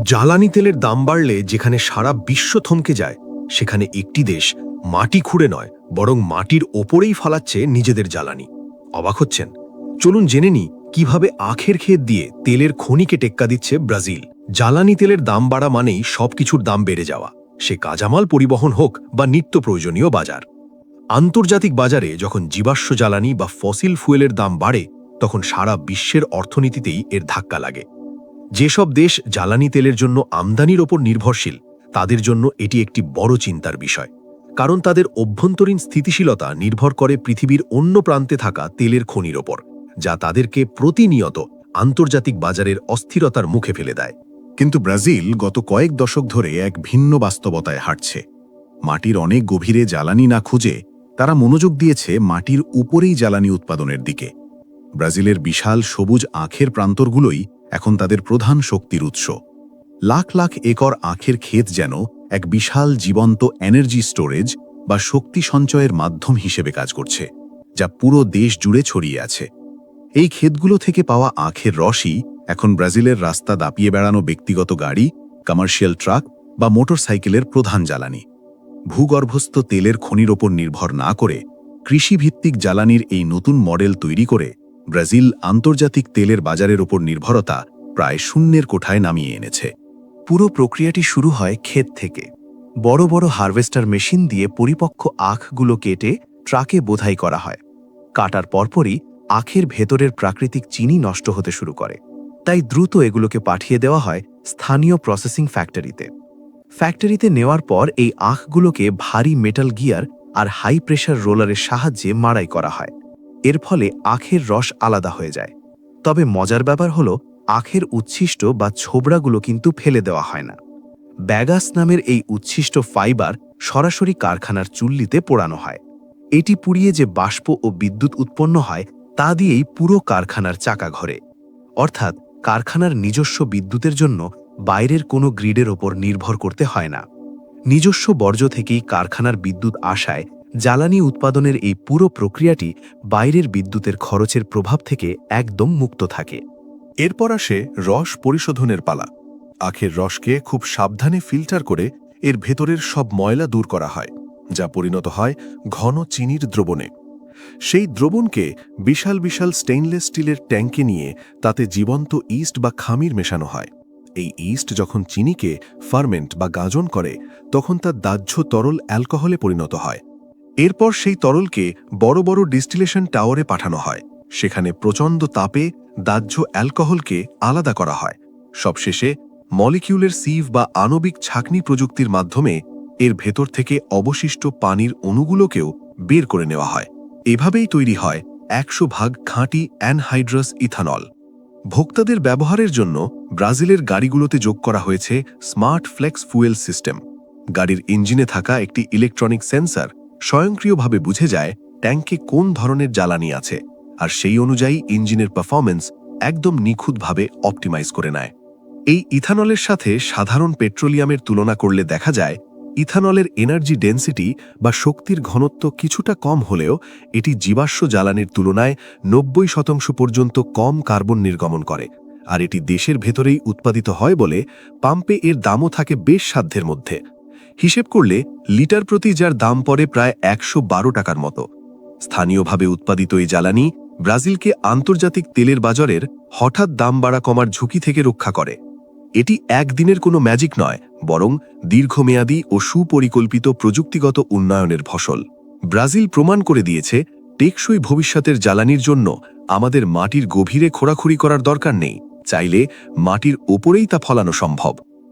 জ্বালানি তেলের দাম বাড়লে যেখানে সারা বিশ্ব থমকে যায়, সেখানে একটি দেশ মাটি খুঁড়ে নয় বরং মাটির ওপরেই ফালাচ্ছে নিজেদের জ্বালানি। অবাক হচ্ছেন? চলুন জেনে নিই কিভাবে আখের ক্ষেত দিয়ে তেলের খনিকে টেক্কা দিচ্ছে ব্রাজিল। জ্বালানি তেলের দাম বাড়া মানেই সবকিছুর দাম বেড়ে যাওয়া, সে কাঁচামাল পরিবহন হোক বা নিত্য প্রয়োজনীয় বাজার। আন্তর্জাতিক বাজারে যখন জীবাশ্ম জ্বালানি বা ফসিল ফুয়েলের দাম বাড়ে, তখন সারা বিশ্বের অর্থনীতিতেই এর ধাক্কা লাগে। যেসব দেশ জ্বালানি তেলের জন্য আমদানির ওপর নির্ভরশীল, তাদের জন্য এটি একটি বড় চিন্তার বিষয়, কারণ তাদের অভ্যন্তরীণ স্থিতিশীলতা নির্ভর করে পৃথিবীর অন্য প্রান্তে থাকা তেলের খনির ওপর, যা তাদেরকে প্রতিনিয়ত আন্তর্জাতিক বাজারের অস্থিরতার মুখে ফেলে দেয়। কিন্তু ব্রাজিল গত কয়েক দশক ধরে এক ভিন্ন বাস্তবতায় হাঁটছে। মাটির অনেক গভীরে জ্বালানি না খুঁজে তারা মনোযোগ দিয়েছে মাটির উপরেই জ্বালানি উৎপাদনের দিকে। ব্রাজিলের বিশাল সবুজ আখের প্রান্তরগুলোই এখন তাদের প্রধান শক্তির উৎস। লাখ লাখ একর আখের ক্ষেত যেন এক বিশাল জীবন্ত এনার্জি স্টোরেজ বা শক্তি সঞ্চয়ের মাধ্যম হিসেবে কাজ করছে, যা পুরো দেশ জুড়ে ছড়িয়ে আছে। এই ক্ষেতগুলো থেকে পাওয়া আখের রসই এখন ব্রাজিলের রাস্তা দাপিয়ে বেড়ানো ব্যক্তিগত গাড়ি, কমার্শিয়াল ট্রাক বা মোটরসাইকেলের প্রধান জ্বালানি। ভূগর্ভস্থ তেলের খনির ওপর নির্ভর না করে কৃষিভিত্তিক জ্বালানির এই নতুন মডেল তৈরি করে ব্রাজিল আন্তর্জাতিক তেলের বাজারের ওপর নির্ভরতা প্রায় শূন্যের কোঠায় নামিয়ে এনেছে। পুরো প্রক্রিয়াটি শুরু হয় ক্ষেত থেকে। বড় বড় হারভেস্টার মেশিন দিয়ে পরিপক্ক আখগুলো কেটে ট্রাকে বোঝাই করা হয়। কাটার পরপরই আখের ভেতরের প্রাকৃতিক চিনি নষ্ট হতে শুরু করে, তাই দ্রুত এগুলোকে পাঠিয়ে দেওয়া হয় স্থানীয় প্রসেসিং ফ্যাক্টরিতে। ফ্যাক্টরিতে নেওয়ার পর এই আখগুলোকে ভারী মেটাল গিয়ার আর হাই প্রেশার রোলারের সাহায্যে মাড়াই করা হয়। এর ফলে আখের রস আলাদা হয়ে যায়। তবে মজার ব্যাপার হলো, আখের উচ্ছিষ্ট বা ছোবড়াগুলো কিন্তু ফেলে দেওয়া হয় না। ব্যাগাস নামের এই উচ্ছিষ্ট ফাইবার সরাসরি কারখানার চুল্লিতে পোড়ানো হয়। এটি পুড়িয়ে যে বাষ্প ও বিদ্যুৎ উৎপন্ন হয়, তা দিয়েই পুরো কারখানার চাকা ঘোরে। অর্থাৎ কারখানার নিজস্ব বিদ্যুতের জন্য বাইরের কোনো গ্রিডের ওপর নির্ভর করতে হয় না। নিজস্ব বর্জ্য থেকেই কারখানার বিদ্যুৎ আসায় জ্বালানি উৎপাদনের এই পুরো প্রক্রিয়াটি বাইরের বিদ্যুতের খরচের প্রভাব থেকে একদম মুক্ত থাকে। এরপর আসে রস পরিশোধনের পালা। আখের রসকে খুব সাবধানে ফিল্টার করে এর ভেতরের সব ময়লা দূর করা হয়, যা পরিণত হয় ঘন চিনির দ্রবণে। সেই দ্রবণকে বিশাল বিশাল স্টেইনলেস স্টিলের ট্যাঙ্কে নিয়ে তাতে জীবন্ত ইস্ট বা খামির মেশানো হয়। এই ইস্ট যখন চিনিকে ফার্মেন্ট বা গাঁজন করে, তখন তা দাহ্য তরল অ্যালকোহলে পরিণত হয়। এরপর সেই তরলকে বড় বড় ডিস্টিলেশন টাওয়ারে পাঠানো হয়। সেখানে প্রচণ্ড তাপে দাহ্য অ্যালকোহলকে আলাদা করা হয়। সবশেষে মলিকিউলের সিভ বা আণবিক ছাঁকনি প্রযুক্তির মাধ্যমে এর ভেতর থেকে অবশিষ্ট পানির অণুগুলোকেও বের করে নেওয়া হয়। এভাবেই তৈরি হয় 100% খাঁটি অ্যানহাইড্রাস ইথানল। ভোক্তাদের ব্যবহারের জন্য ব্রাজিলের গাড়িগুলোতে যোগ করা হয়েছে স্মার্ট ফ্লেক্স ফুয়েল সিস্টেম। গাড়ির ইঞ্জিনে থাকা একটি ইলেকট্রনিক সেন্সর স্বয়ংক্রিয়ভাবে বুঝে যায় ট্যাঙ্কে কোন ধরনের জ্বালানি আছে, আর সেই অনুযায়ী ইঞ্জিনের পারফরম্যান্স একদম নিখুঁতভাবে অপটিমাইজ করে নেয়। এই ইথানলের সাথে সাধারণ পেট্রোলিয়ামের তুলনা করলে দেখা যায়, ইথানলের এনার্জি ডেন্সিটি বা শক্তির ঘনত্ব কিছুটা কম হলেও এটি জীবাশ্ম জ্বালানির তুলনায় 90% পর্যন্ত কম কার্বন নির্গমন করে। আর এটি দেশের ভেতরেই উৎপাদিত হয় বলে পাম্পে এর দামও থাকে বেশ সাধ্যের মধ্যে। হিসেব করলে লিটার প্রতি যার দাম পড়ে প্রায় 112 টাকার মতো। স্থানীয়ভাবে উৎপাদিত এই জ্বালানি ব্রাজিলকে আন্তর্জাতিক তেলের বাজারের হঠাৎ দাম বাড়া কমার ঝুঁকি থেকে রক্ষা করে। এটি একদিনের কোনো ম্যাজিক নয়, বরং দীর্ঘমেয়াদী ও সুপরিকল্পিত প্রযুক্তিগত উন্নয়নের ফসল। ব্রাজিল প্রমাণ করে দিয়েছে, টেকসই ভবিষ্যতের জ্বালানির জন্য আমাদের মাটির গভীরে খোঁড়াখুড়ি করার দরকার নেই। চাইলে মাটির ওপরেই তা ফলানো সম্ভব।